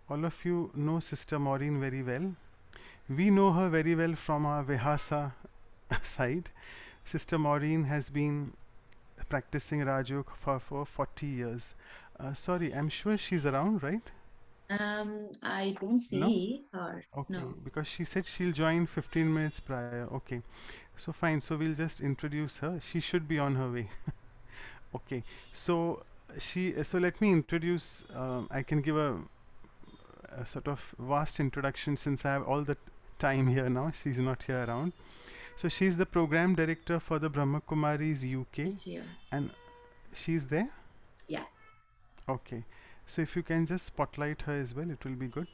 all of you know Sister Maureen very well. We know her very well from our Vihasa side. Sister Maureen has been practicing Rajयोग for 40 years. Sorry, I'm sure she's around, right? I don't No? see her. Okay, No. because she said she'll join 15 minutes prior. Okay, so fine. So we'll just introduce her. She should be on her way. Okay, so so let me introduce. I can give a sort of vast introduction since I have all the time here now. She's not here around. So she's the program director for the Brahma Kumaris UK, Is here. and she's there. Yeah. Okay, so if you can just spotlight her as well, it will be good.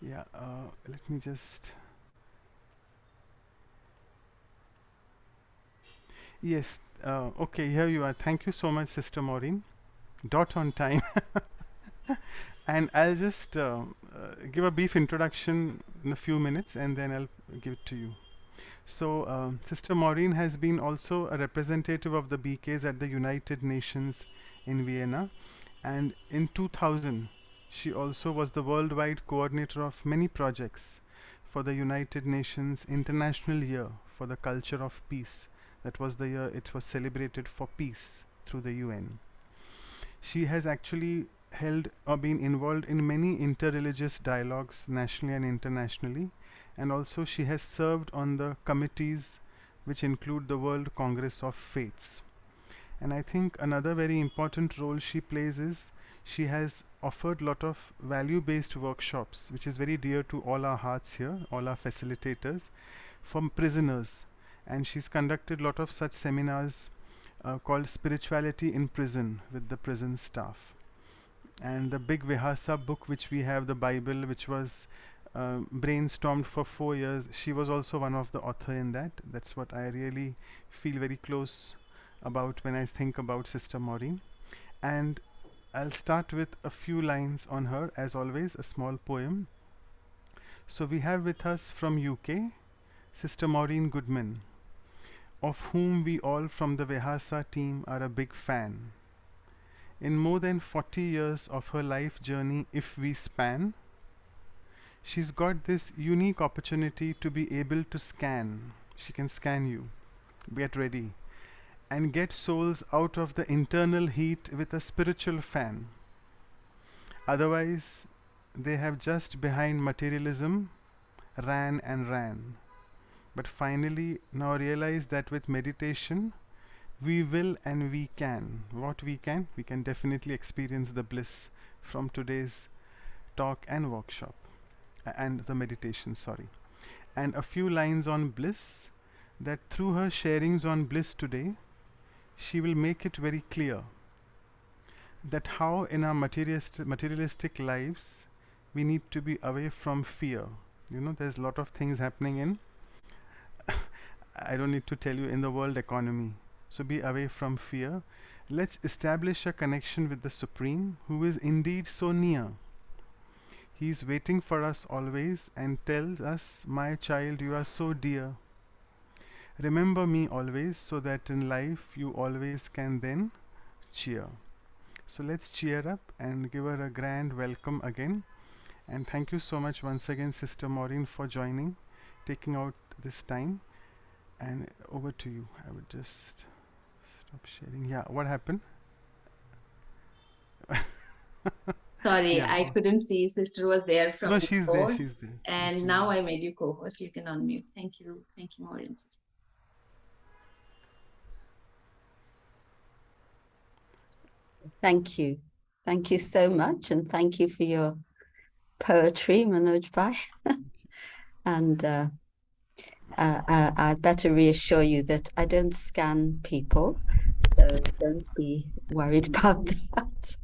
Yeah, let me just. Yes, okay, here you are. Thank you so much, Sister Maureen. Dot on time. And I'll just give a brief introduction in a few minutes and then I'll give it to you. So, Sister Maureen has been also a representative of the BKs at the United Nations in Vienna, and in 2000, she also was the worldwide coordinator of many projects for the United Nations International Year for the Culture of Peace. That was the year it was celebrated for peace through the UN. She has actually held or been involved in many interreligious dialogues nationally and internationally, and also she has served on the committees which include the World Congress of Faiths. And I think another very important role she plays is she has offered lot of value based workshops, which is very dear to all our hearts here, all our facilitators, from prisoners. And she's conducted lot of such seminars called Spirituality in Prison with the prison staff. And the big Vihasa book which we have, the Bible, which was brainstormed for 4 years, she was also one of the author in that. That's what I really feel very close about when I think about Sister Maureen. And I'll start with a few lines on her, as always, a small poem. So we have with us from UK Sister Maureen Goodman, of whom we all from the Vihasa team are a big fan. In more than 40 years of her life journey, if we span, she's got this unique opportunity to be able to scan. She can scan you. Get ready. And get souls out of the internal heat with a spiritual fan. Otherwise, they have just behind materialism ran and ran. But finally, now realize that with meditation, we will and we can. What we can? We can definitely experience the bliss from today's talk and workshop and the meditation, sorry. And a few lines on bliss, that through her sharings on bliss today, she will make it very clear that how in our materialistic lives we need to be away from fear. You know, there's a lot of things happening in, I don't need to tell you, in the world economy. So be away from fear. Let's establish a connection with the Supreme, who is indeed so near. He is waiting for us always and tells us, my child, you are so dear. Remember me always, so that in life you always can then cheer. So let's cheer up and give her a grand welcome again. And thank you so much once again, Sister Maureen, for joining, taking out this time. And over to you. I would just stop sharing. Yeah, what happened? Sorry, Yeah. I couldn't see sister was there from No, she's there. before. She's there. And Okay. now I made you co-host. You can unmute. Thank you. Thank you, Maureen. Thank you. Thank you so much. And thank you for your poetry, Manoj Bhai. And I better reassure you that I don't scan people. So don't be worried about that.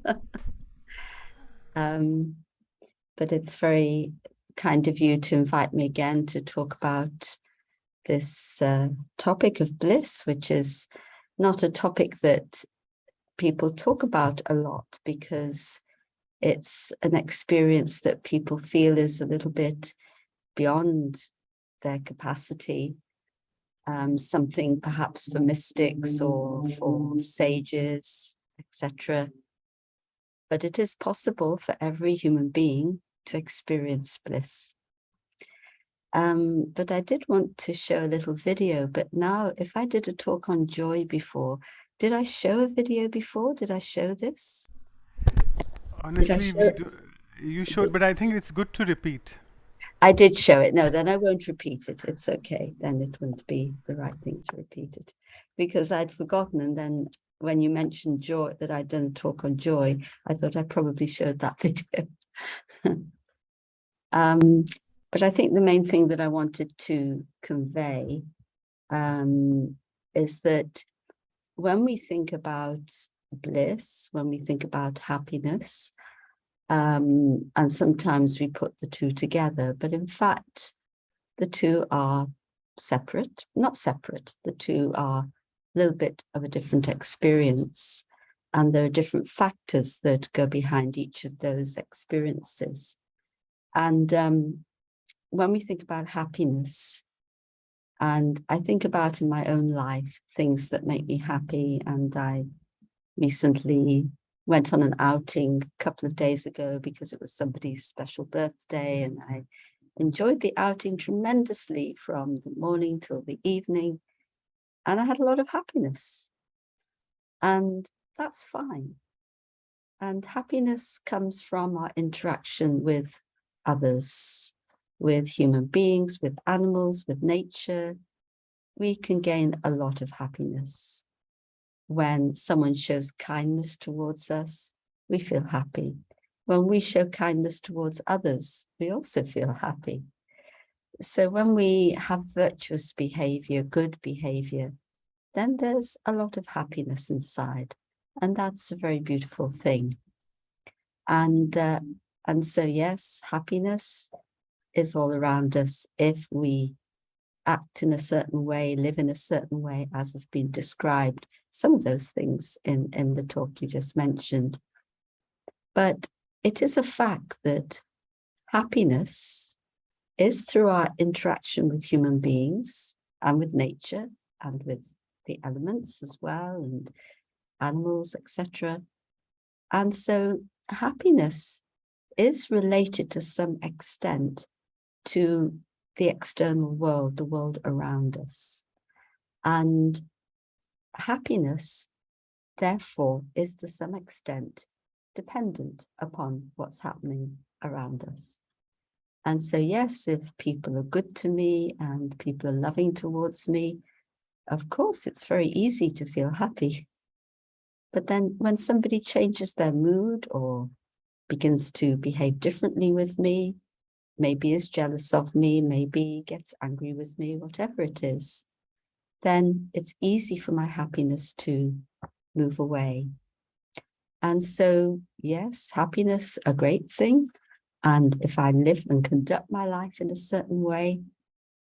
But it's very kind of you to invite me again to talk about this topic of bliss, which is not a topic that people talk about a lot because it's an experience that people feel is a little bit beyond their capacity, something perhaps for mystics or for sages, etc. But it is possible for every human being to experience bliss. But I did want to show a little video, but now if I did a talk on joy before, did I show a video before? Did I show this? Honestly, you showed, but I think it's good to repeat. I did show it. No, then I won't repeat it. It's okay. Then it wouldn't be the right thing to repeat it because I'd forgotten. And then when you mentioned joy, that I'd done a talk on joy, I thought I probably showed that video. But I think the main thing that I wanted to convey is that when we think about bliss, when we think about happiness, and sometimes we put the two together, but in fact, the two are separate, not separate. The two are a little bit of a different experience, and there are different factors that go behind each of those experiences. And when we think about happiness, and I think about in my own life, things that make me happy, and I recently went on an outing a couple of days ago because it was somebody's special birthday, and I enjoyed the outing tremendously from the morning till the evening, and I had a lot of happiness, and that's fine. And happiness comes from our interaction with others, with human beings, with animals, with nature. We can gain a lot of happiness. When someone shows kindness towards us, we feel happy. When we show kindness towards others, we also feel happy. So when we have virtuous behavior, good behavior, then there's a lot of happiness inside. And that's a very beautiful thing. And so, yes, happiness is all around us if we act in a certain way, live in a certain way, as has been described, some of those things in the talk you just mentioned. But it is a fact that happiness is through our interaction with human beings and with nature and with the elements as well, and animals, etc. And so happiness is related to some extent to the external world, the world around us. And happiness, therefore, is to some extent dependent upon what's happening around us. And so, yes, if people are good to me and people are loving towards me, of course, it's very easy to feel happy. But then when somebody changes their mood or begins to behave differently with me, maybe is jealous of me, maybe gets angry with me, whatever it is, then it's easy for my happiness to move away. And so, yes, happiness, a great thing. And if I live and conduct my life in a certain way,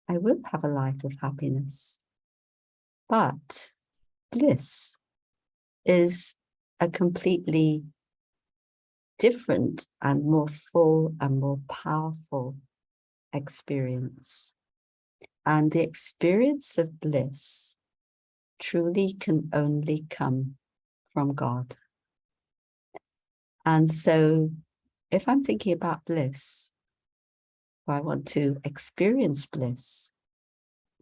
I will have a life of happiness. But bliss is a completely different and more full and more powerful experience. And the experience of bliss truly can only come from God. And so if I'm thinking about bliss, or I want to experience bliss,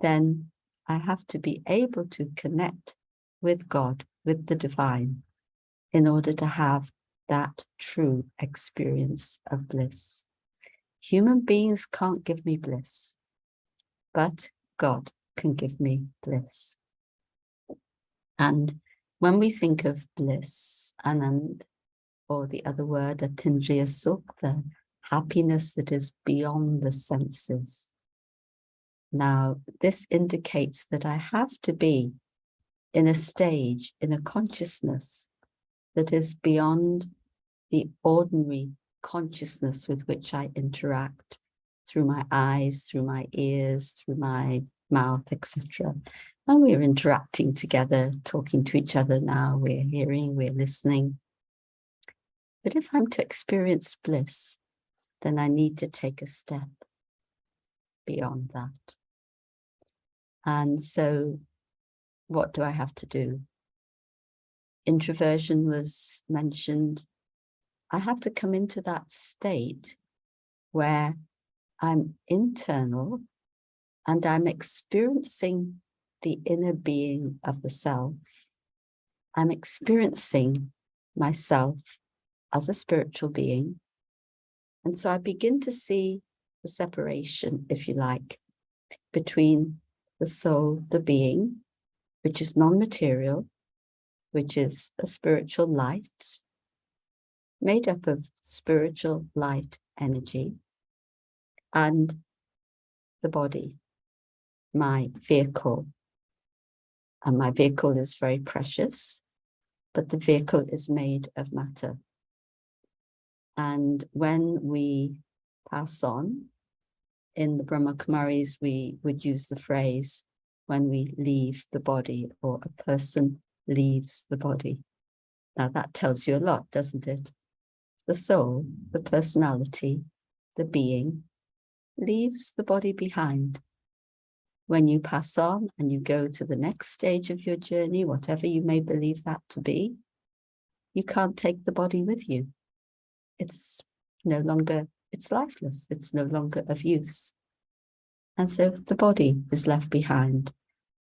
then I have to be able to connect with God, with the divine, in order to have that true experience of bliss. Human beings can't give me bliss, but God can give me bliss. And when we think of bliss, Anand, or the other word, Atindriya Sukh, the happiness that is beyond the senses. Now, this indicates that I have to be in a stage, in a consciousness that is beyond the ordinary consciousness with which I interact through my eyes, through my ears, through my mouth, etc. And we're interacting together, talking to each other now, we're hearing, we're listening. But if I'm to experience bliss, then I need to take a step beyond that. And so what do I have to do? Introversion was mentioned. I have to come into that state where I'm internal and I'm experiencing the inner being of the self. I'm experiencing myself as a spiritual being. And so I begin to see the separation, if you like, between the soul, the being, which is non-material, which is a spiritual light, made up of spiritual light energy, and the body, my vehicle. And my vehicle is very precious, but the vehicle is made of matter. And when we pass on, in the Brahma Kumaris, we would use the phrase, when we leave the body, or a person leaves the body. Now that tells you a lot, doesn't it? The soul, the personality, the being, leaves the body behind. When you pass on and you go to the next stage of your journey, whatever you may believe that to be, you can't take the body with you. It's no longer, it's lifeless. It's no longer of use. And so the body is left behind.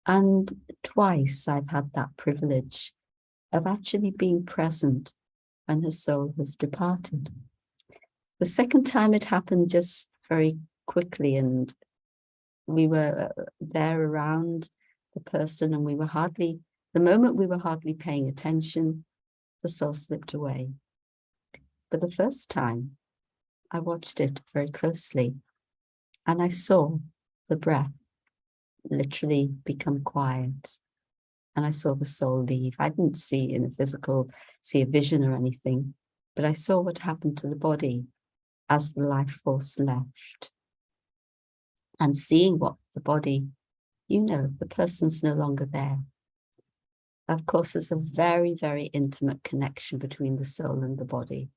And twice I've had that privilege of actually being present when the soul has departed. The second time it happened just very quickly, and we were there around the person, and the moment we were hardly paying attention, the soul slipped away. But the first time, I watched it very closely, and I saw the breath literally become quiet, and I saw the soul leave. I didn't see a vision or anything, but I saw what happened to the body as the life force left. And seeing what the body, the person's no longer there. Of course, there's a very, very intimate connection between the soul and the body.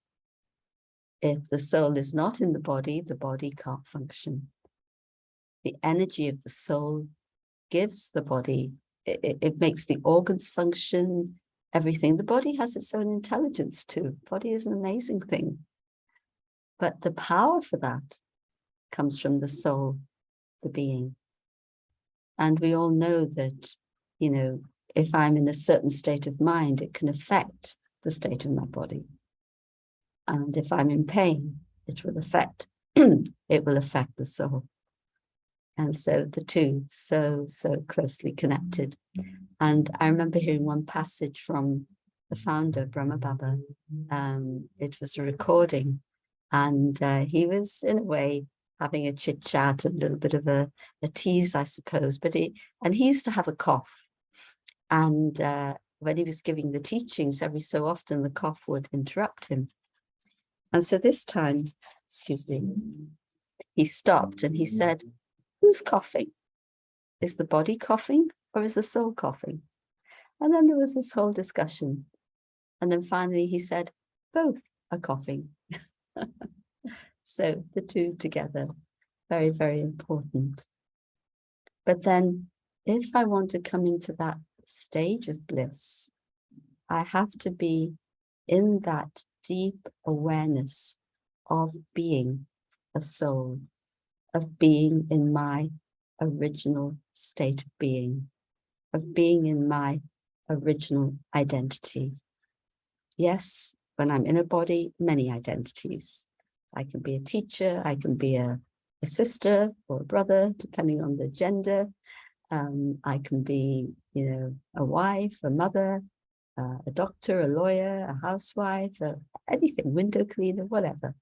If the soul is not in the body can't function. The energy of the soul gives the body, it makes the organs function, everything. The body has its own intelligence too. The body is an amazing thing. But the power for that comes from the soul, the being. And we all know that, if I'm in a certain state of mind, it can affect the state of my body. And if I'm in pain, it will affect the soul. And so the two, so closely connected. And I remember hearing one passage from the founder, Brahma Baba. It was a recording, and he was, in a way, having a chit chat, a little bit of a tease, I suppose. But he used to have a cough, and when he was giving the teachings, every so often the cough would interrupt him. And so this time, excuse me, he stopped and he said, "Who's coughing? Is the body coughing or is the soul coughing?" And then there was this whole discussion. And then finally he said, "Both are coughing." So the two together, very, very important. But then if I want to come into that stage of bliss, I have to be in that deep awareness of being a soul, of being in my original state of being in my original identity. Yes, when I'm in a body, many identities. I can be a teacher, I can be a sister or a brother, depending on the gender. I can be, a wife, a mother, a doctor, a lawyer, a housewife, anything, window cleaner, whatever.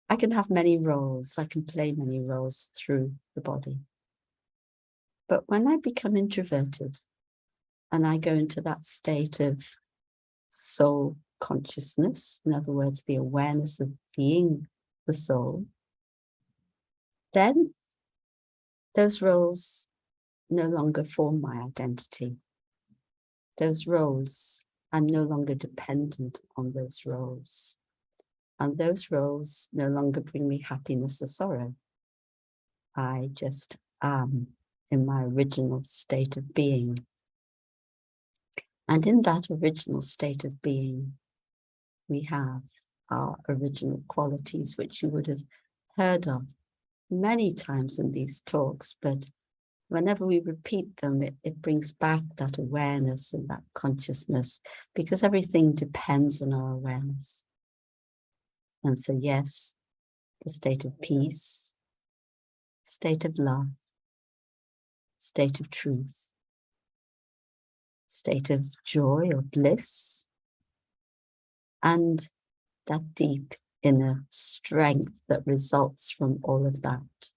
I can have many roles. I can play many roles through the body. But when I become introverted and I go into that state of soul consciousness, in other words, the awareness of being the soul, then those roles no longer form my identity. Those roles, I'm no longer dependent on those roles. And those roles no longer bring me happiness or sorrow. I just am in my original state of being. And in that original state of being, we have our original qualities, which you would have heard of many times in these talks, but whenever we repeat them, it brings back that awareness and that consciousness, because everything depends on our awareness. And so, yes, the state of peace, state of love, state of truth, state of joy or bliss, and that deep inner strength that results from all of that.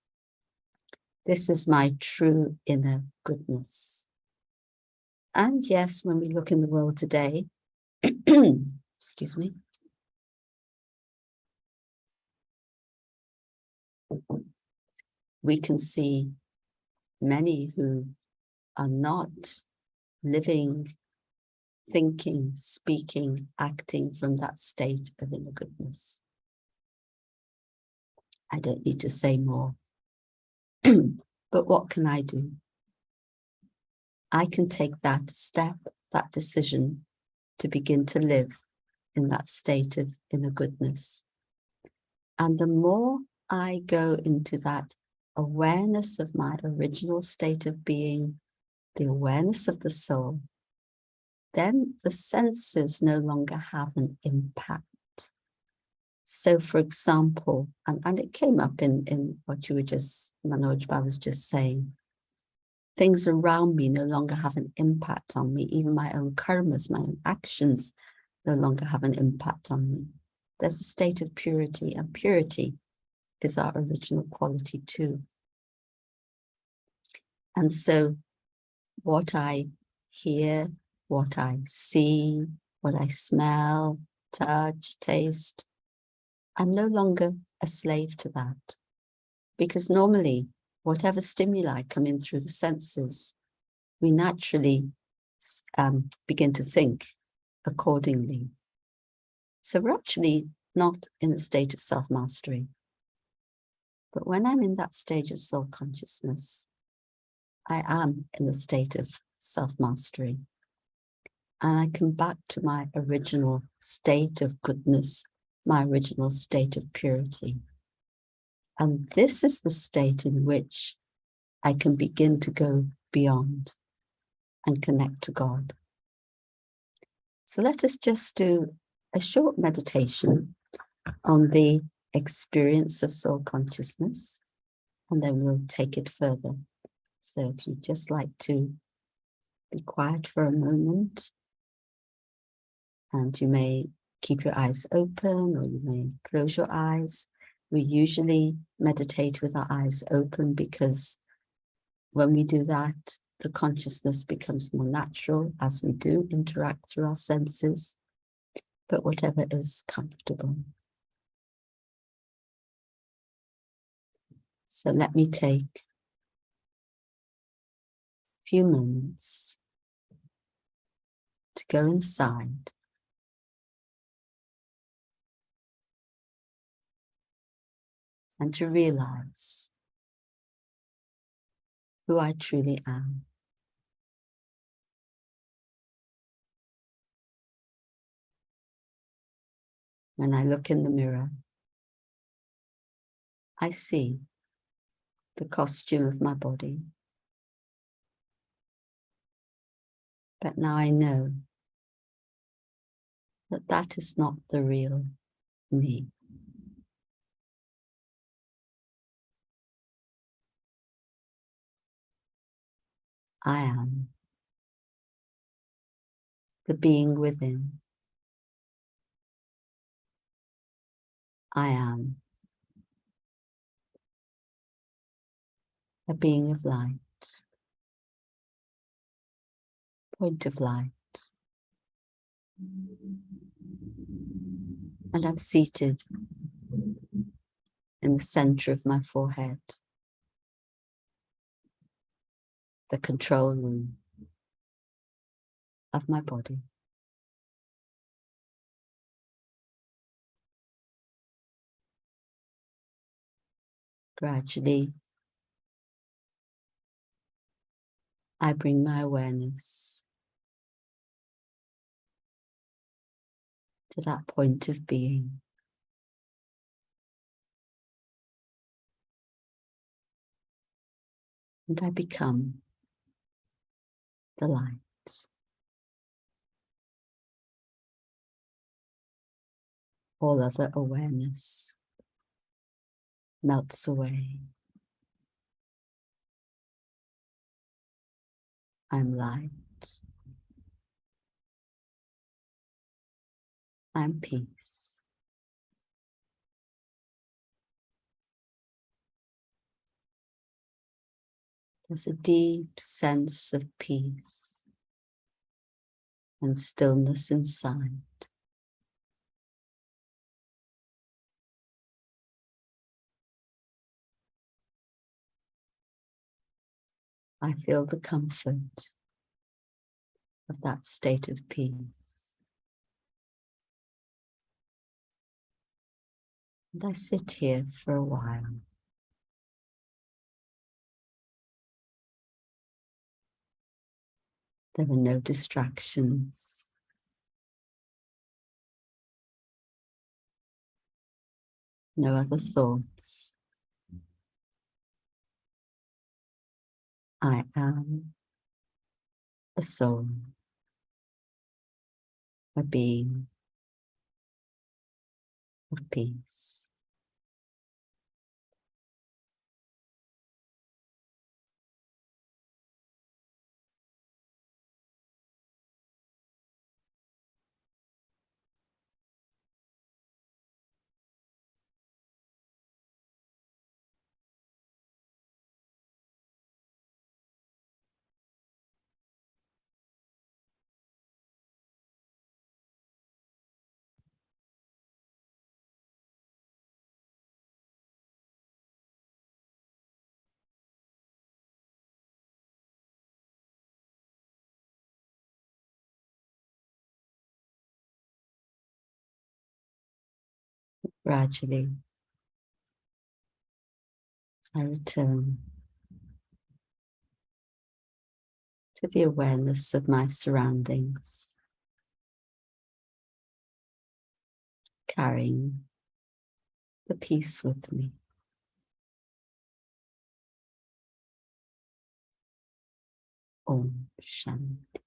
This is my true inner goodness. And yes, when we look in the world today, excuse me, we can see many who are not living, thinking, speaking, acting from that state of inner goodness. I don't need to say more. But what can I do? I can take that step, that decision to begin to live in that state of inner goodness. And the more I go into that awareness of my original state of being, the awareness of the soul, then the senses no longer have an impact. So, for example, and it came up in what you were just, Manoj was just saying, things around me no longer have an impact on me. Even my own karmas, my own actions no longer have an impact on me. There's a state of purity, and purity is our original quality too. And so what I hear, what I see, what I smell, touch, taste, I'm no longer a slave to that. Because normally, whatever stimuli come in through the senses, we naturally begin to think accordingly. So we're actually not in a state of self-mastery. But when I'm in that stage of soul consciousness, I am in a state of self-mastery. And I come back to my original state of goodness, my original state of purity. And this is the state in which I can begin to go beyond and connect to God. So let us just do a short meditation on the experience of soul consciousness, and then we'll take it further. So if you'd just like to be quiet for a moment, and you may keep your eyes open or you may close your eyes. We usually meditate with our eyes open because when we do that, the consciousness becomes more natural as we do interact through our senses, but whatever is comfortable. So let me take a few moments to go inside and to realize who I truly am. When I look in the mirror, I see the costume of my body. But now I know that that is not the real me. I am the being within. I am a being of light, point of light. And I'm seated in the center of my forehead, the control room of my body. Gradually, I bring my awareness to that point of being. and I become the light. All other awareness melts away. I'm light. I'm peace. There's a deep sense of peace and stillness inside. I feel the comfort of that state of peace. And I sit here for a while. There are no distractions. No other thoughts. I am a soul, a being of peace. Gradually, I return to the awareness of my surroundings, carrying the peace with me. Om Shanti.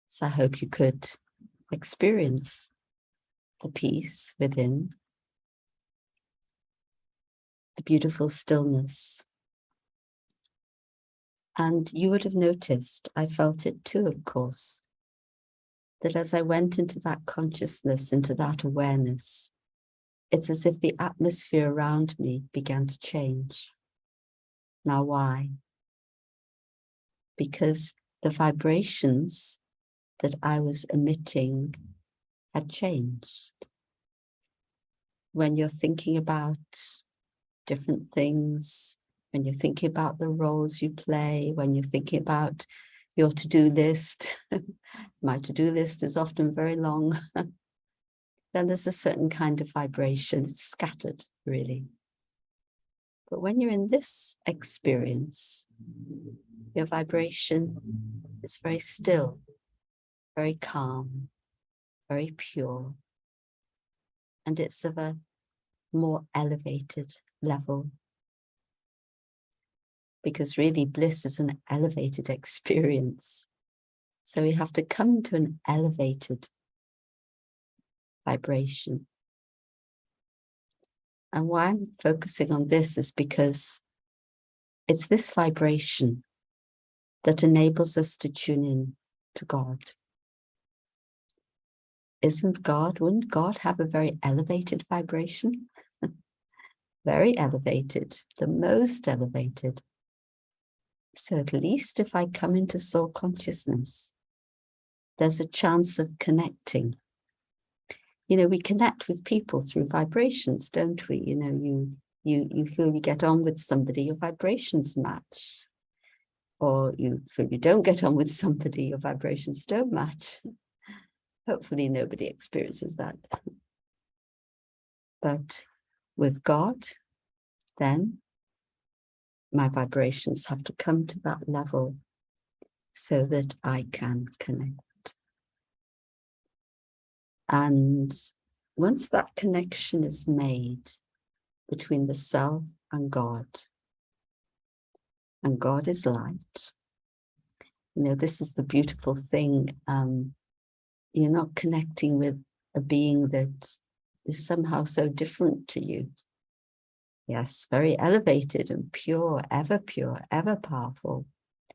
So I hope you could experience the peace within, the beautiful stillness. And you would have noticed, I felt it too, of course, that as I went into that consciousness, into that awareness, it's as if the atmosphere around me began to change. Now, why? Because the vibrations that I was emitting had changed. When you're thinking about different things, when you're thinking about the roles you play, when you're thinking about your to-do list, my to-do list is often very long, then there's a certain kind of vibration. It's scattered, really. But when you're in this experience, your vibration is very still, very calm, very pure, and it's of a more elevated level. Because really, bliss is an elevated experience. So we have to come to an elevated vibration. And why I'm focusing on this is because it's this vibration that enables us to tune in to God. Wouldn't God have a very elevated vibration? Very elevated, the most elevated. So at least if I come into soul consciousness, there's a chance of connecting. You know, we connect with people through vibrations, don't we? You know, you feel you get on with somebody, your vibrations match. Or you feel you don't get on with somebody, your vibrations don't match. Hopefully nobody experiences that. But with God, then my vibrations have to come to that level so that I can connect. And once that connection is made between the self and God is light, this is the beautiful thing. You're not connecting with a being that is somehow so different to you. Yes, very elevated and pure, ever powerful.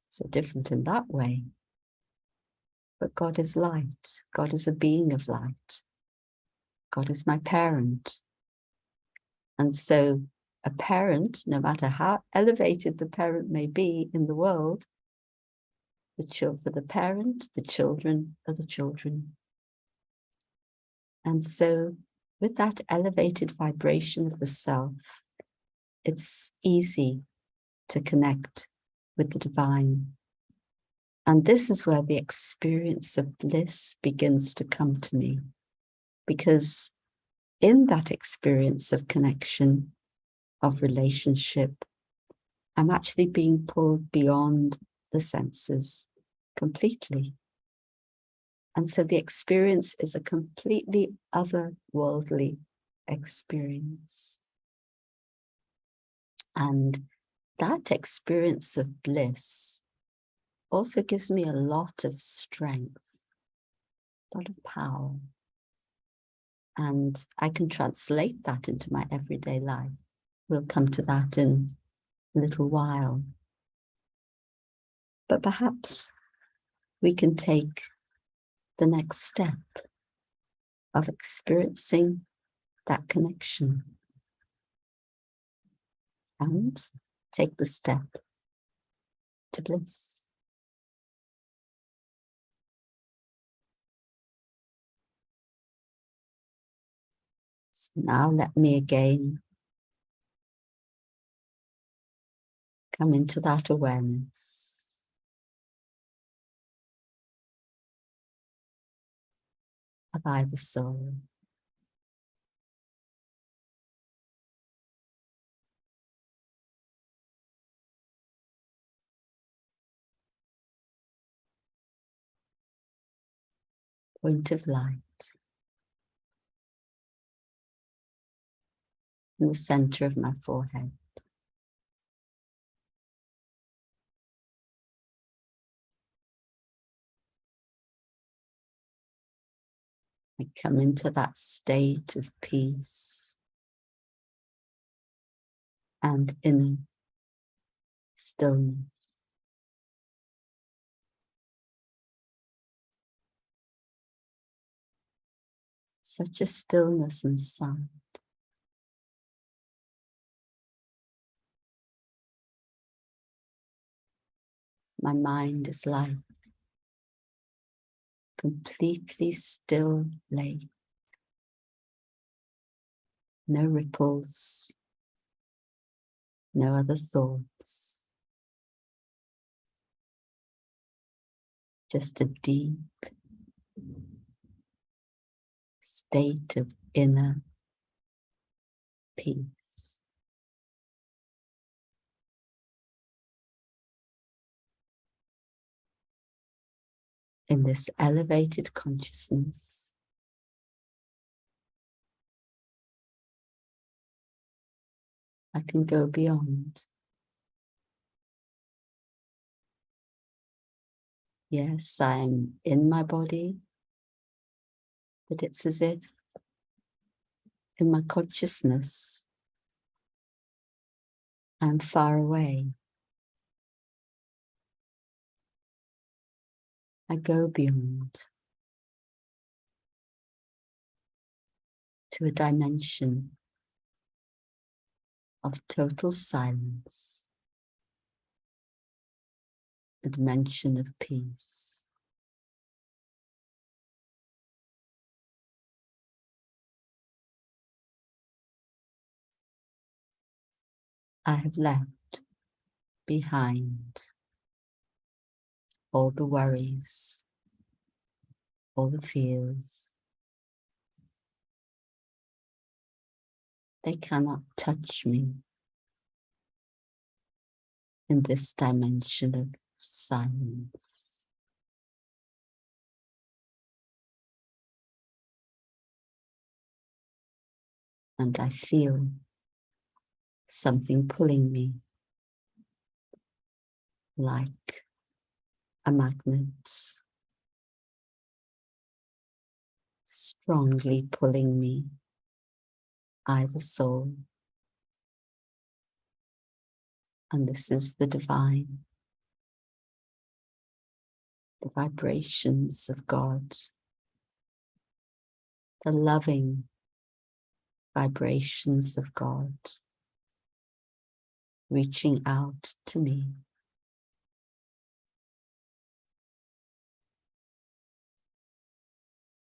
So different in that way. But God is light. God is a being of light. God is my parent. And so a parent, no matter how elevated the parent may be in the world, for the parent, the children are the children. And so with that elevated vibration of the self, it's easy to connect with the divine. And this is where the experience of bliss begins to come to me, because in that experience of connection, of relationship, I'm actually being pulled beyond the senses completely. And so the experience is a completely otherworldly experience. And that experience of bliss also gives me a lot of strength, a lot of power. And I can translate that into my everyday life. We'll come to that in a little while. But perhaps we can take the next step of experiencing that connection and take the step to bliss. So now let me again come into that awareness. Of either soul. Point of light in the center of my forehead. I come into that state of peace and inner stillness. Such a stillness inside. My mind is like completely still lake. No ripples, no other thoughts. Just a deep state of inner peace. In this elevated consciousness, I can go beyond. Yes, I'm in my body, but it's as if in my consciousness, I'm far away. I go beyond to a dimension of total silence, a dimension of peace. I have left behind all the worries, all the fears. They cannot touch me in this dimension of silence. and I feel something pulling me like a magnet, strongly pulling me, either soul, and this is the divine, the vibrations of God, the loving vibrations of God reaching out to me.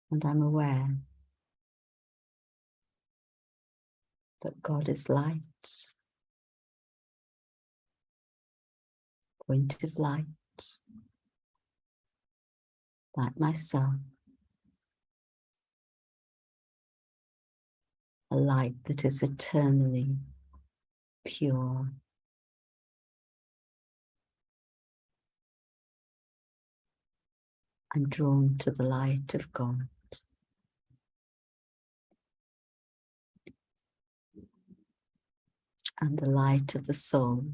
And I'm aware that God is light, point of light, like myself, a light that is eternally pure. I'm drawn to the light of God. And the light of the soul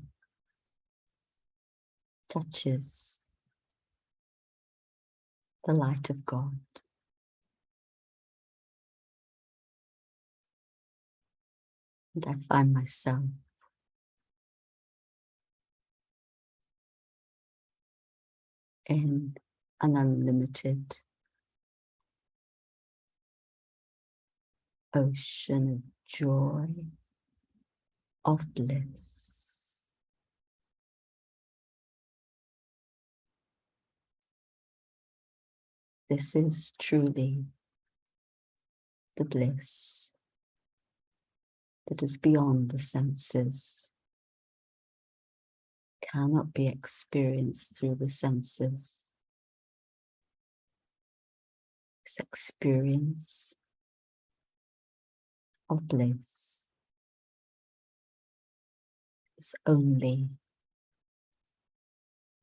touches the light of God. And I find myself in an unlimited ocean of joy, of bliss. This is truly the bliss that is beyond the senses, cannot be experienced through the senses. This experience of bliss is only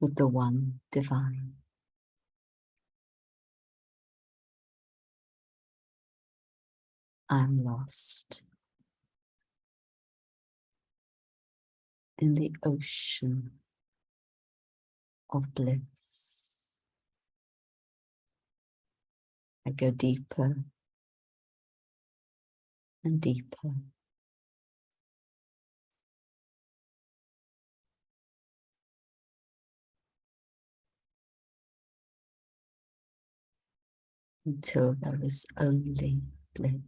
with the one divine. I'm lost in the ocean of bliss. I go deeper and deeper. Until there is only bliss.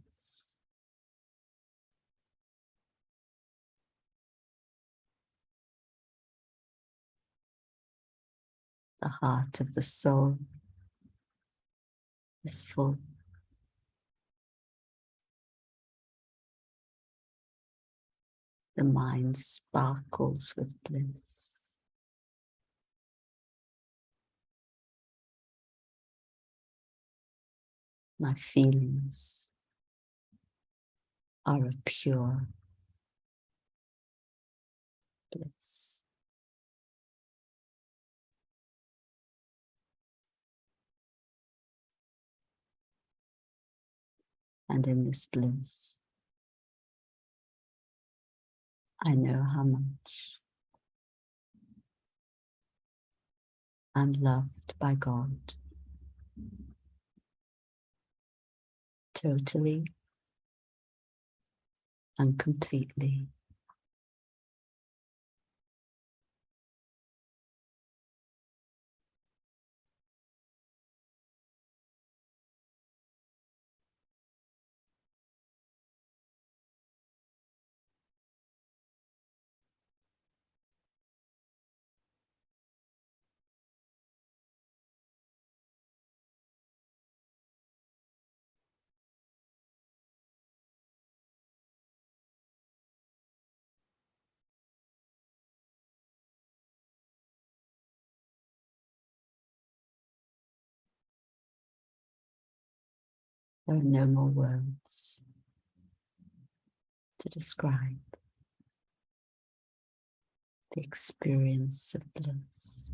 The heart of the soul is full. The mind sparkles with bliss. My feelings are of pure bliss. And in this bliss, I know how much I'm loved by God, totally and completely. There are no more words to describe the experience of bliss.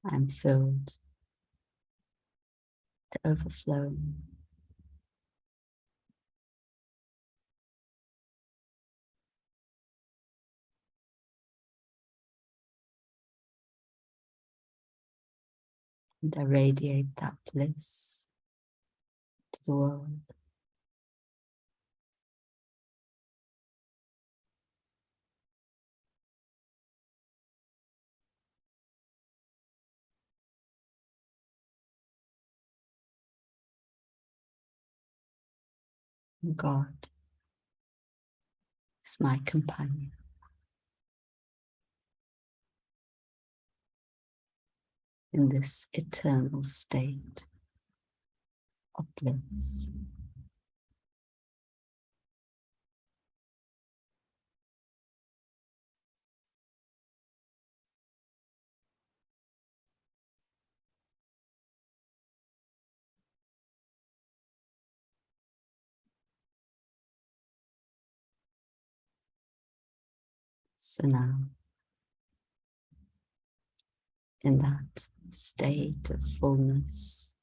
I'm filled to overflowing. And I radiate that bliss to the world. And God is my companion in this eternal state of bliss. So now, in that state of fullness,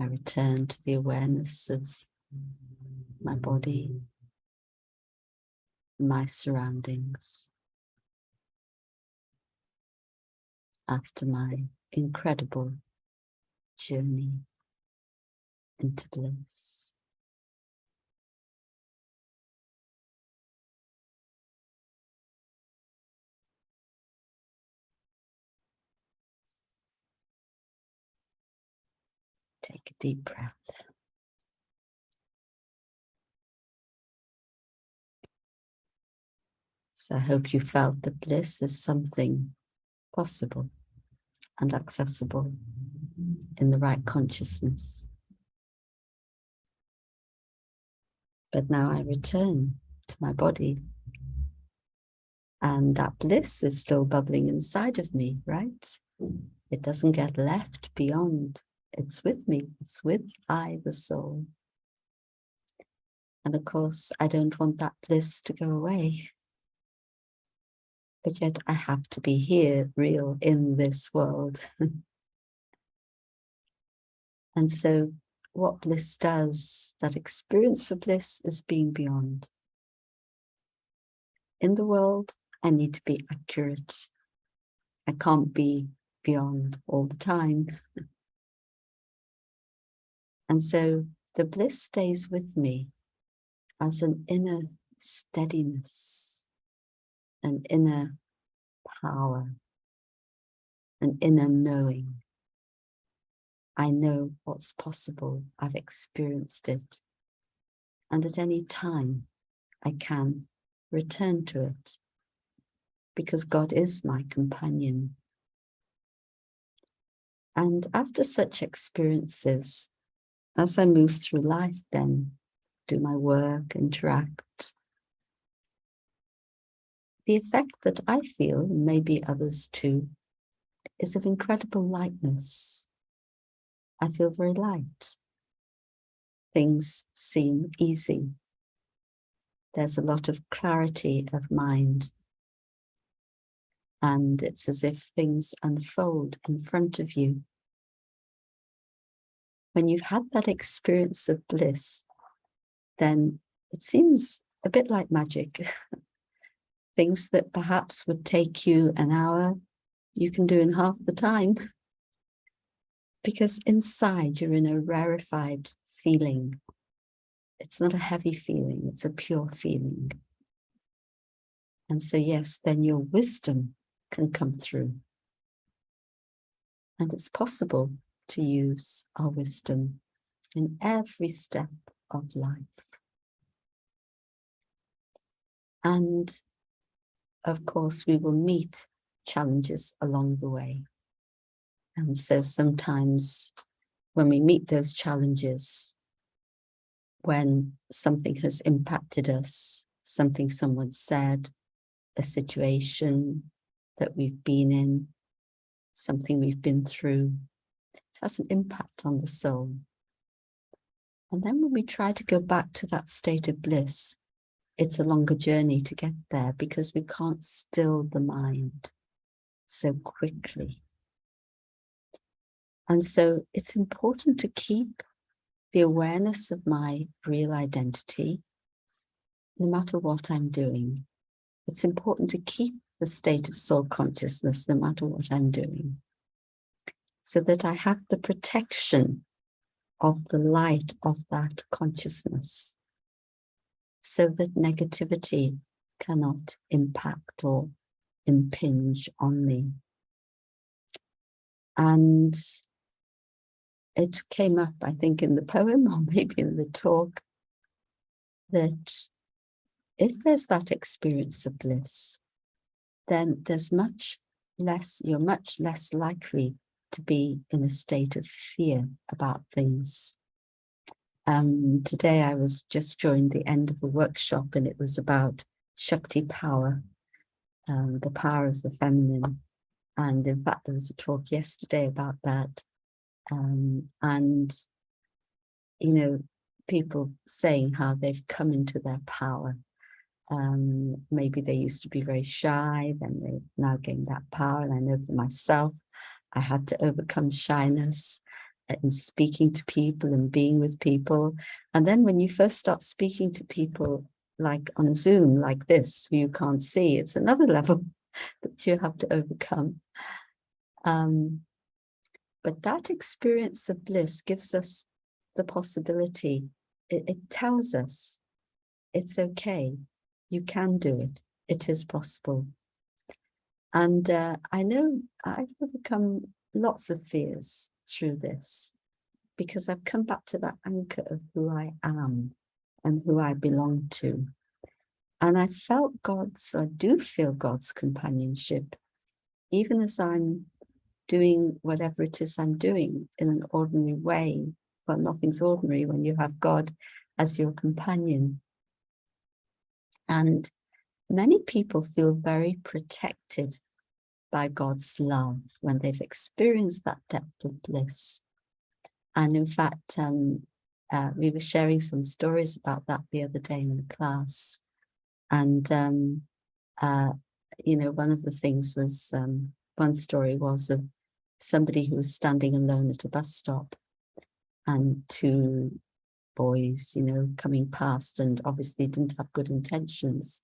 I return to the awareness of my body, my surroundings, after my incredible journey into bliss. Take a deep breath. So I hope you felt that bliss is something possible and accessible in the right consciousness. But now I return to my body, and that bliss is still bubbling inside of me, right? It doesn't get left beyond. It's with me. It's with I, the soul. And of course, I don't want that bliss to go away. But yet I have to be here, real, in this world. And so what bliss does, that experience for bliss, is being beyond. In the world, I need to be accurate. I can't be beyond all the time. And so the bliss stays with me as an inner steadiness, an inner power, an inner knowing. I know what's possible. I've experienced it. And at any time, I can return to it because God is my companion. And after such experiences, as I move through life, then do my work, interact, the effect that I feel, and maybe others too, is of incredible lightness. I feel very light. Things seem easy. There's a lot of clarity of mind. And it's as if things unfold in front of you. When you've had that experience of bliss, then it seems a bit like magic. Things that perhaps would take you an hour, you can do in half the time. Because inside you're in a rarefied feeling. It's not a heavy feeling, it's a pure feeling. And so yes, then your wisdom can come through. And it's possible to use our wisdom in every step of life. And of course, we will meet challenges along the way. And so sometimes when we meet those challenges, when something has impacted us, something someone said, a situation that we've been in, something we've been through, it has an impact on the soul. And then when we try to go back to that state of bliss, it's a longer journey to get there because we can't still the mind so quickly. And so it's important to keep the awareness of my real identity, no matter what I'm doing. It's important to keep the state of soul consciousness, no matter what I'm doing, so that I have the protection of the light of that consciousness, so that negativity cannot impact or impinge on me. And it came up, I think, in the poem or maybe in the talk, that if there's that experience of bliss, then there's you're much less likely to be in a state of fear about things. Today I was just joined the end of a workshop, and it was about Shakti power, the power of the feminine. And in fact, there was a talk yesterday about that. And, you know, people saying how they've come into their power. Maybe they used to be very shy, then they've now gained that power. And I know for myself, I had to overcome shyness in speaking to people and being with people. And then when you first start speaking to people, like on a Zoom like this, who you can't see, it's another level that you have to overcome. But that experience of bliss gives us the possibility. It tells us it's okay. You can do it. It is possible. And I know I've overcome lots of fears through this, because I've come back to that anchor of who I am and who I belong to. And I felt I do feel God's companionship, even as I'm doing whatever it is I'm doing in an ordinary way. Well, nothing's ordinary when you have God as your companion. And many people feel very protected by God's love when they've experienced that depth of bliss. And in fact, we were sharing some stories about that the other day in the class. And, you know, one of the things was, one story was of somebody who was standing alone at a bus stop, and two boys, you know, coming past, and obviously didn't have good intentions.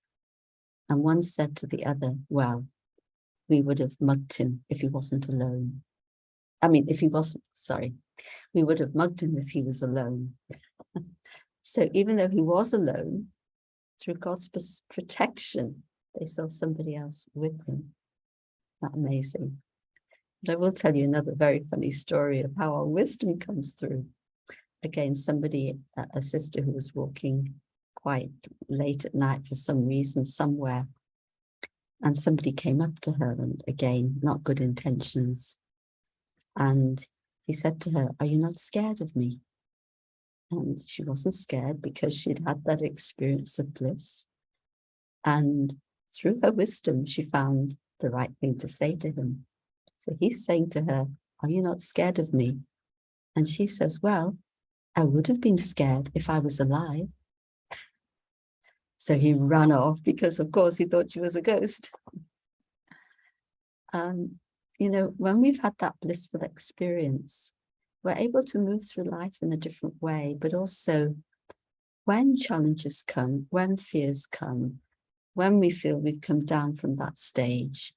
And one said to the other, well, we would have mugged him if he wasn't alone. I mean, we would have mugged him if he was alone. So even though he was alone, through God's protection, they saw somebody else with him. Isn't that amazing? But I will tell you another very funny story of how our wisdom comes through. Again, a sister who was walking quite late at night for some reason somewhere, and somebody came up to her, and again, not good intentions. And he said to her, "Are you not scared of me?" And she wasn't scared because she'd had that experience of bliss. And through her wisdom, she found the right thing to say to him. So he's saying to her, "Are you not scared of me?" And she says, "Well, I would have been scared if I was alive." So he ran off because, of course, he thought she was a ghost. You know, when we've had that blissful experience, we're able to move through life in a different way, but also when challenges come, when fears come, when we feel we've come down from that stage,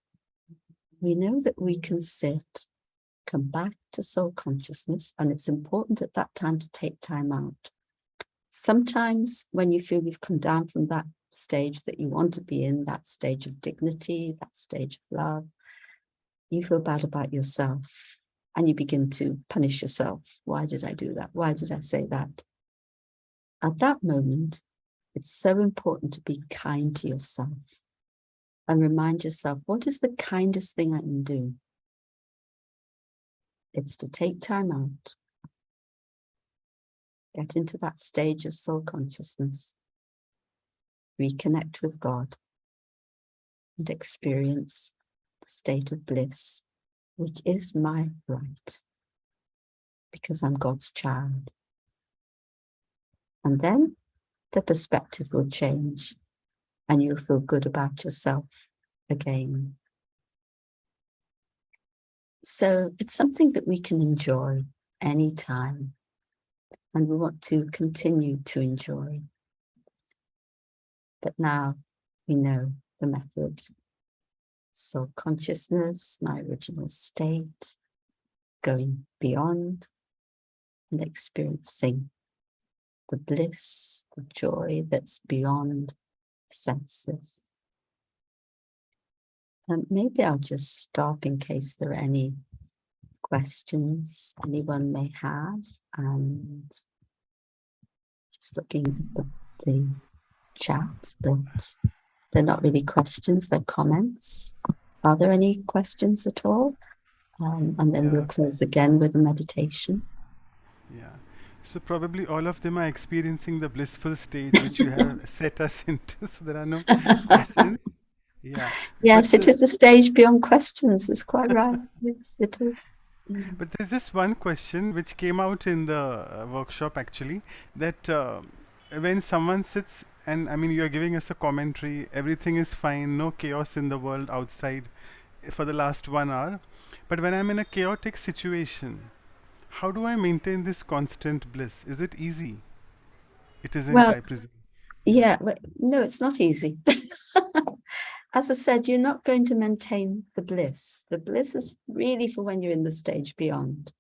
we know that we can sit, come back to soul consciousness, and it's important at that time to take time out. Sometimes when you feel you've come down from that stage that you want to be in, that stage of dignity, that stage of love, you feel bad about yourself and you begin to punish yourself. Why did I do that? Why did I say that? At that moment, it's so important to be kind to yourself and remind yourself, what is the kindest thing I can do? It's to take time out, get into that stage of soul consciousness, reconnect with God, and experience the state of bliss, which is my right, because I'm God's child. And then the perspective will change. and you'll feel good about yourself again. So it's something that we can enjoy anytime, and we want to continue to enjoy. But now we know the method. Soul consciousness, my original state, going beyond and experiencing the bliss, the joy that's beyond the senses. And maybe I'll just stop in case there are any questions anyone may have. And just looking at the chat, but they're not really questions, they're comments. Are there any questions at all? And then we'll close again with a meditation. Yeah. So probably all of them are experiencing the blissful stage which you have set us into. So there are no questions. Yeah. Yes, But it is a stage beyond questions. It's quite right. Yes, it is. But there's this one question which came out in the workshop actually, that when someone sits and I mean you're giving us a commentary, everything is fine, no chaos in the world outside for the last 1 hour. But when I'm in a chaotic situation, how do I maintain this constant bliss? Is it easy? It isn't, Well, I presume. yeah, but no, it's not easy. As I said, you're not going to maintain the bliss. The bliss is really for when you're in the stage beyond.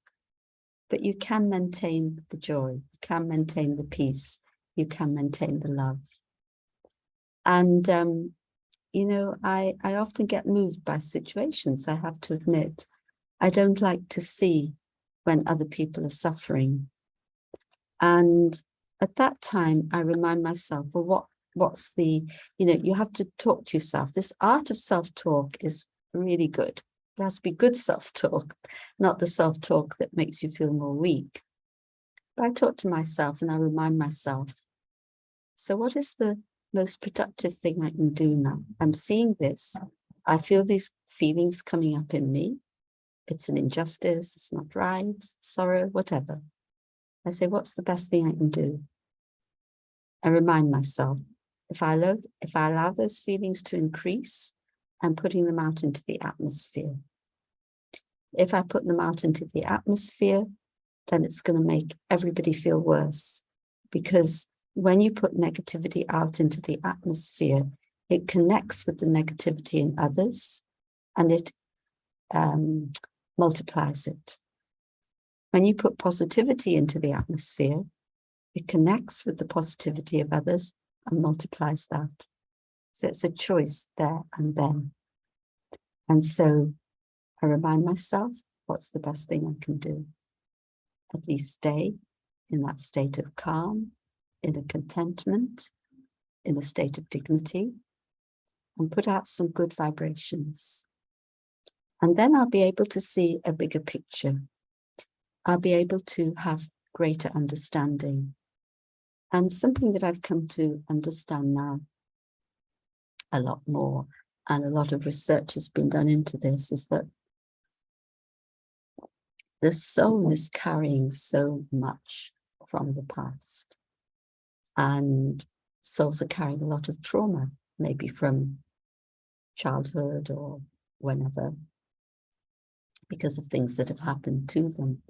But you can maintain the joy, you can maintain the peace, you can maintain the love. And, you know, I often get moved by situations, I have to admit. I don't like to see when other people are suffering. And at that time, I remind myself, well, what's the, you know, you have to talk to yourself. This art of self-talk is really good. It has to be good self-talk, not the self-talk that makes you feel more weak. But I talk to myself and I remind myself, so what is the most productive thing I can do now? I'm seeing this. I feel these feelings coming up in me. It's an injustice, it's not right, sorrow, whatever. I say, what's the best thing I can do? I remind myself, if I allow those feelings to increase, I'm putting them out into the atmosphere. If I put them out into the atmosphere, then it's going to make everybody feel worse. Because when you put negativity out into the atmosphere, it connects with the negativity in others and it multiplies it. When you put positivity into the atmosphere, it connects with the positivity of others and multiplies that. So it's a choice there and then. And so I remind myself, what's the best thing I can do? At least stay in that state of calm, in a contentment, in a state of dignity, and put out some good vibrations. And then I'll be able to see a bigger picture. I'll be able to have greater understanding. And something that I've come to understand now a lot more, and a lot of research has been done into this, is that the soul is carrying so much from the past. And souls are carrying a lot of trauma, maybe from childhood or whenever, because of things that have happened to them.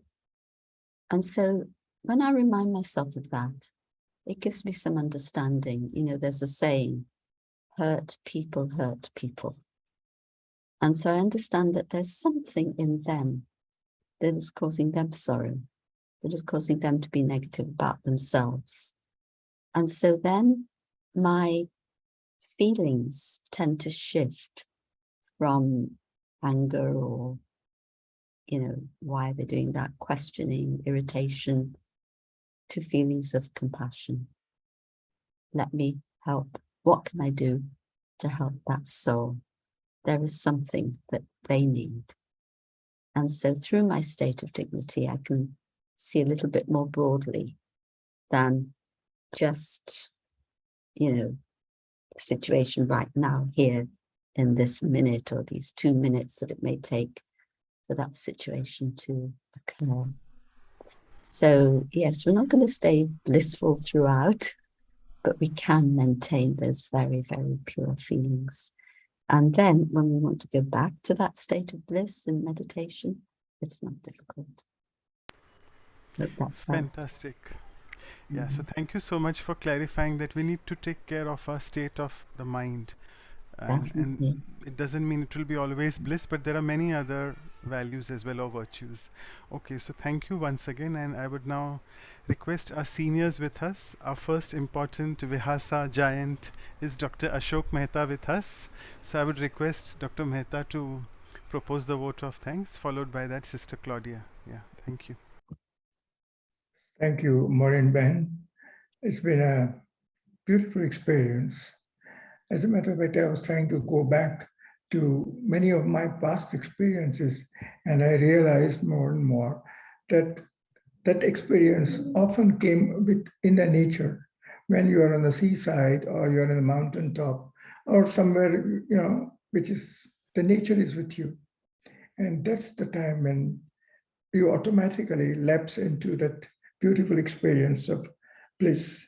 And so when I remind myself of that, it gives me some understanding. You know, there's a saying, hurt people hurt people. And so I understand that there's something in them that is causing them sorrow, that is causing them to be negative about themselves. And so then my feelings tend to shift from anger or, you know, why are they doing that, questioning, irritation, to feelings of compassion. Let me help. What can I do to help that soul? There is something that they need. And so through my state of dignity, I can see a little bit more broadly than just, you know, the situation right now here in this minute or these 2 minutes that it may take for that situation to occur. So yes, we're not going to stay blissful throughout. but we can maintain those very, very pure feelings. And then when we want to go back to that state of bliss in meditation, it's not difficult. Hope that's helped. Fantastic. Yeah, so thank you so much for clarifying that we need to take care of our state of the mind. And Definitely. it doesn't mean it will be always bliss, but there are many other values as well, or virtues. Okay, so thank you once again, and I would now request our seniors with us. Our first important Vihasa giant is Dr. Ashok Mehta with us. So I would request Dr. Mehta to propose the vote of thanks, followed by that Sister Claudia. Yeah, thank you. Thank you, Maureen Ben. It's been a beautiful experience. As a matter of fact, I was trying to go back to many of my past experiences, and I realized more and more that that experience often came in the nature when you are on the seaside or you're on a mountaintop or somewhere, which is the nature is with you. And that's the time when you automatically lapse into that beautiful experience of bliss.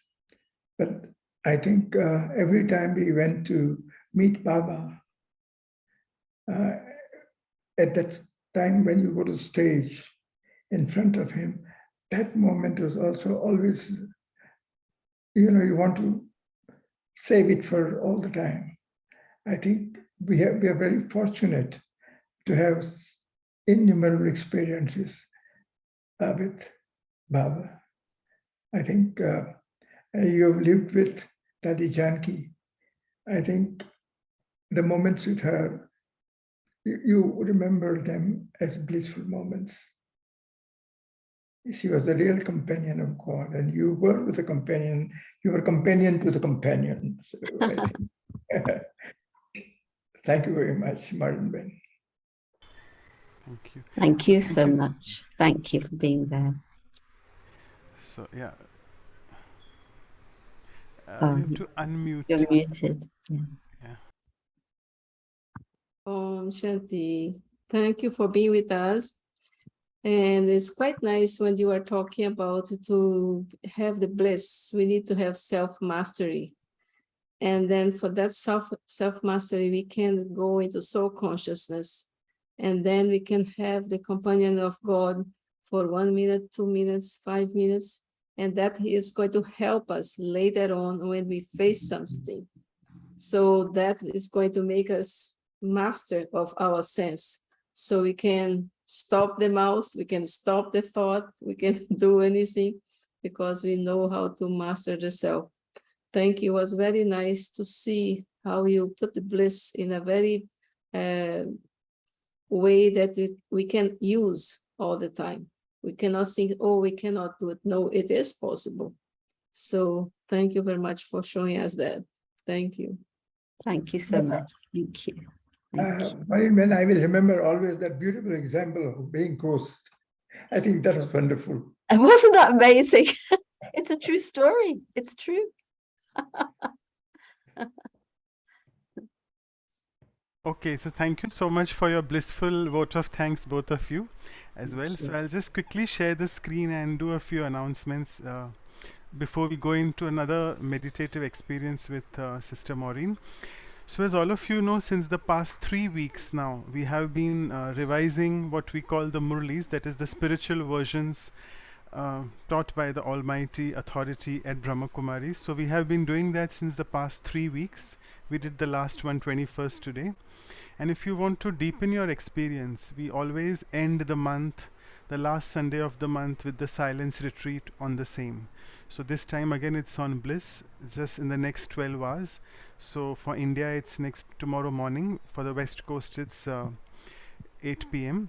But I think every time we went to meet Baba, at that time when you go to the stage in front of him, that moment was also always, you want to save it for all the time. I think we are very fortunate to have innumerable experiences with Baba. I think you have lived with Dadi Janki. I think the moments with her, you remember them as blissful moments. She was a real companion of God, and you were with a companion. You were companion to the companion. So I think, thank you very much, Martin Ben. Thank you. Thank you so much. Thank you for being there. So, yeah. Oh, We have to unmute. you're muted. Yeah. Om Shanti. Thank you for being with us. And it's quite nice when you are talking about to have the bliss, we need to have self-mastery. And then for that self-mastery, we can go into soul consciousness. And then we can have the companion of God for 1 minute, 2 minutes, 5 minutes. And that is going to help us later on when we face something. So that is going to make us master of our sense. So we can stop the mouth, we can stop the thought, we can do anything because we know how to master the self. Thank you. It was very nice to see how you put the bliss in a very way that we can use all the time. We cannot think, oh, we cannot do it. No, it is possible. So thank you very much for showing us that. Thank you. Thank you so much. Thank you. When I will remember always that beautiful example of being ghost. I think that was wonderful. And wasn't that amazing? It's a true story. It's true. Okay, so thank you so much for your blissful vote of thanks, both of you, as well. So I'll just quickly share the screen and do a few announcements before we go into another meditative experience with Sister Maureen. So as all of you know, since the past 3 weeks now, we have been revising what we call the Murlis, that is the spiritual versions taught by the Almighty Authority at Brahma Kumaris. So we have been doing that since the past 3 weeks. We did the last one 21st today. And if you want to deepen your experience, we always end the month, the last Sunday of the month, with the silence retreat on the same. So this time again it's on Bliss. It's just in the next 12 hours. So for India it's tomorrow morning. For the West Coast it's 8 p.m.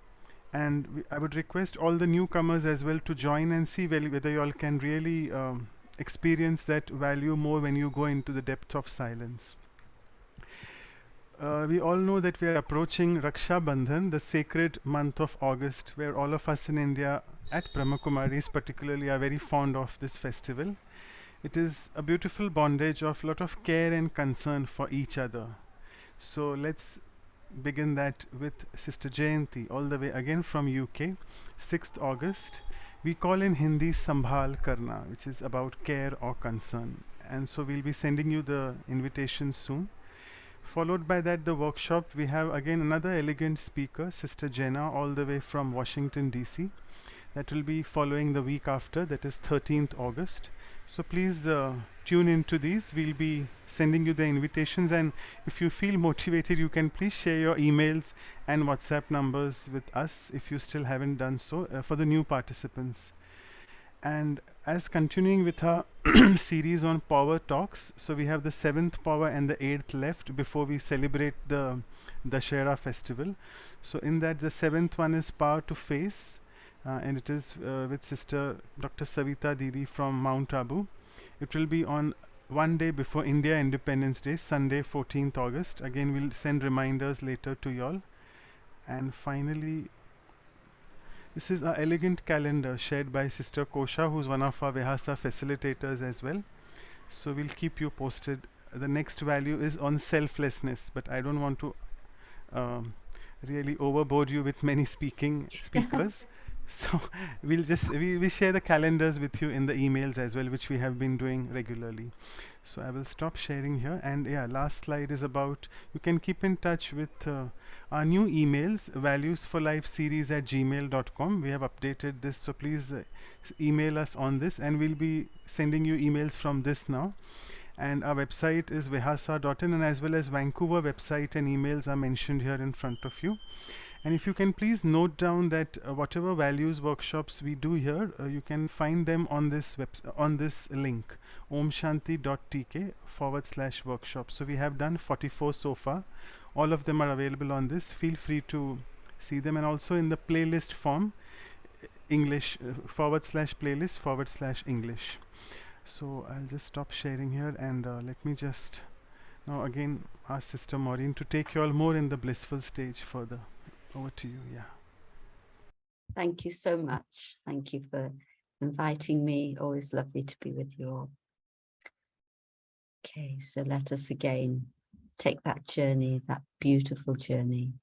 And I would request all the newcomers as well to join and see whether you all can really experience that value more when you go into the depth of silence. We all know that we are approaching Raksha Bandhan, the sacred month of August, where all of us in India at Brahma Kumaris particularly are very fond of this festival. It is a beautiful bondage of lot of care and concern for each other. So let's begin that with Sister Jayanti, all the way again from UK, 6th August. We call in Hindi Sambhal Karna, which is about care or concern. And so we'll be sending you the invitation soon. Followed by that, the workshop, we have again another elegant speaker, Sister Jenna, all the way from Washington, D.C. That will be following the week after, that is 13th August. So please tune into these. We'll be sending you the invitations, and if you feel motivated, you can please share your emails and WhatsApp numbers with us if you still haven't done so for the new participants. And as continuing with our series on power talks, so we have the 7th power and the 8th left before we celebrate the Dashera festival. So in that, the 7th one is power to face, and it is with Sister Dr. Savita Didi from Mount Abu. It will be on one day before India Independence Day, Sunday 14th August. Again, we'll send reminders later to y'all. And finally, this is our elegant calendar shared by Sister Kosha, who's one of our Vihasa facilitators as well. So we'll keep you posted. The next value is on selflessness, but I don't want to really overboard you with many speakers. So we'll just we share the calendars with you in the emails as well, which we have been doing regularly. So I will stop sharing here, and yeah, last slide is about you can keep in touch with our new emails, valuesforlifeseries@gmail.com. We have updated this, so please email us on this, and we'll be sending you emails from this now. And our website is vihasa.in, and as well as Vancouver website and emails are mentioned here in front of you. And if you can please note down that whatever values workshops we do here, you can find them on this on this link, omshanti.tk/workshop. So we have done 44 so far. All of them are available on this. Feel free to see them, and also in the playlist form, English /playlist/English. So I'll just stop sharing here, and let me just now again ask Sister Maureen to take you all more in the blissful stage further. Over to you. Yeah. Thank you so much. Thank you for inviting me. Always lovely to be with you all. Okay, so let us again take that journey, that beautiful journey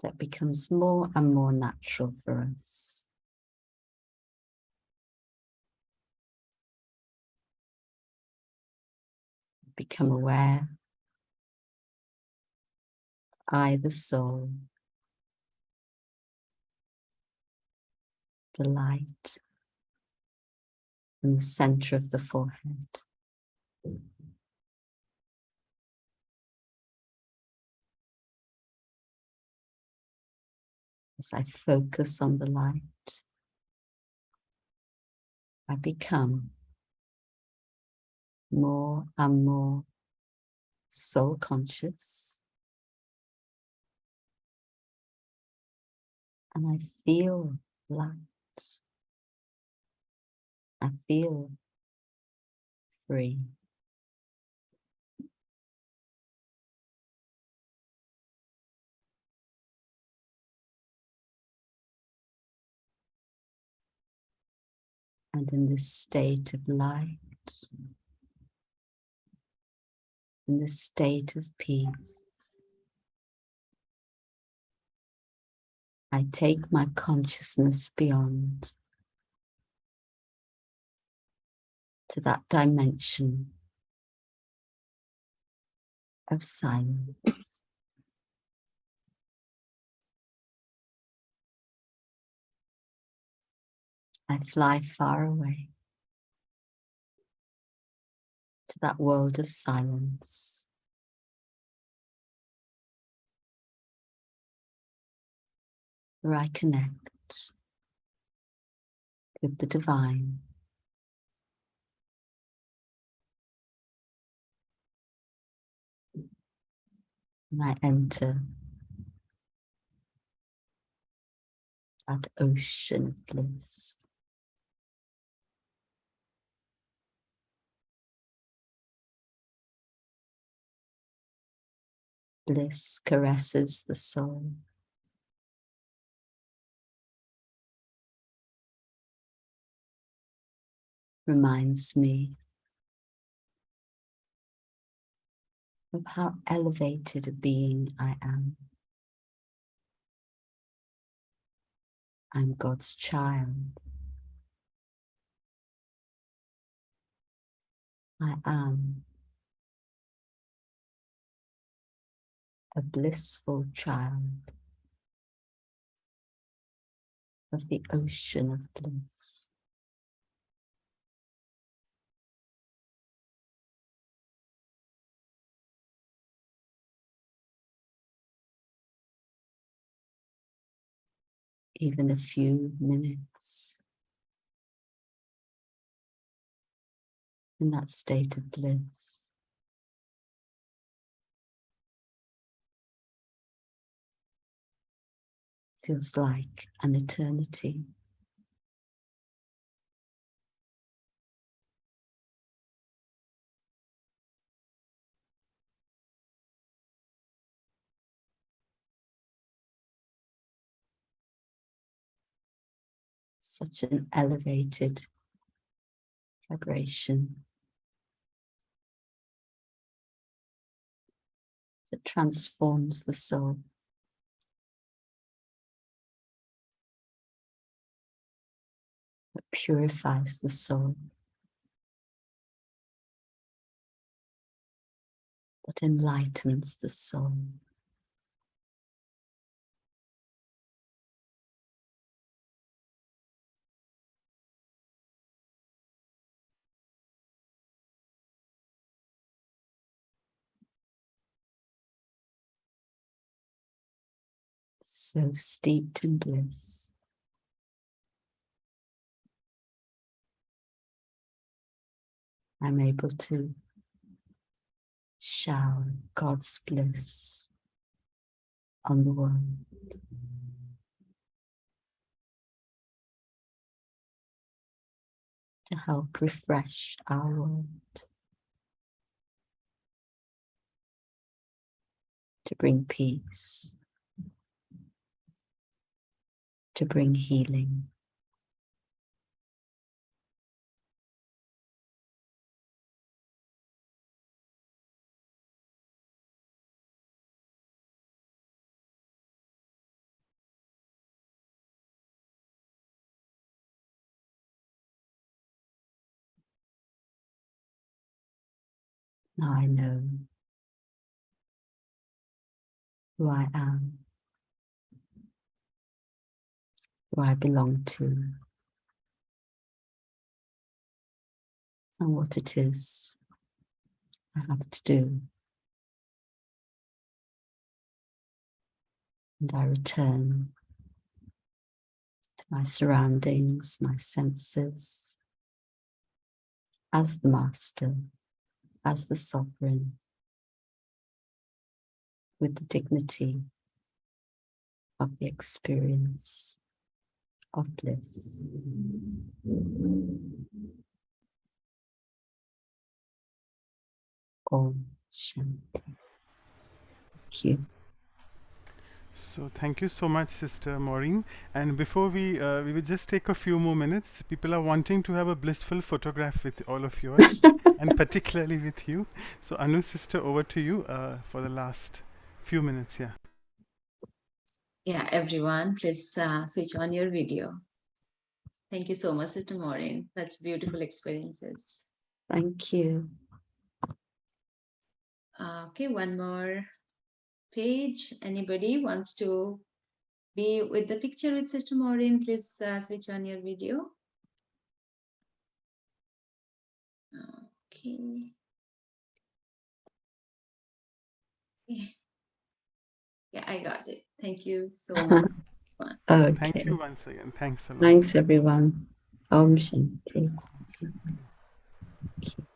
that becomes more and more natural for us. Become aware, I, the soul, the light in the center of the forehead. As I focus on the light, I become more and more soul conscious, and I feel light. I feel free. And in this state of light, in this state of peace, I take my consciousness beyond to that dimension of silence. I fly far away to that world of silence, where I connect with the divine. And I enter that ocean of bliss. Bliss caresses the soul. Reminds me of how elevated a being I am. I'm God's child. I am a blissful child of the ocean of bliss. Even a few minutes in that state of bliss feels like an eternity. Such an elevated vibration that transforms the soul. That purifies the soul. That enlightens the soul. So steeped in bliss. I'm able to shower God's bliss on the world. To help refresh our world. To bring peace. To bring healing. Now I know who I am, who I belong to, and what it is I have to do. And I return to my surroundings, my senses, as the master, as the sovereign, with the dignity of the experience of bliss. Om Shanti. Thank you. So thank you so much, Sister Maureen. And before we will just take a few more minutes. People are wanting to have a blissful photograph with all of you, and particularly with you. So Anu, Sister, over to you for the last few minutes. Yeah. Yeah, everyone, please switch on your video. Thank you so much, Sister Maureen. Such beautiful experiences. Thank you. Okay, one more page. Anybody wants to be with the picture with Sister Maureen? Please switch on your video. Okay. Yeah, I got it. Thank you so much. Okay. Thank you once again. Thanks a lot. Thanks, everyone. Om Shanti. Om Shanti.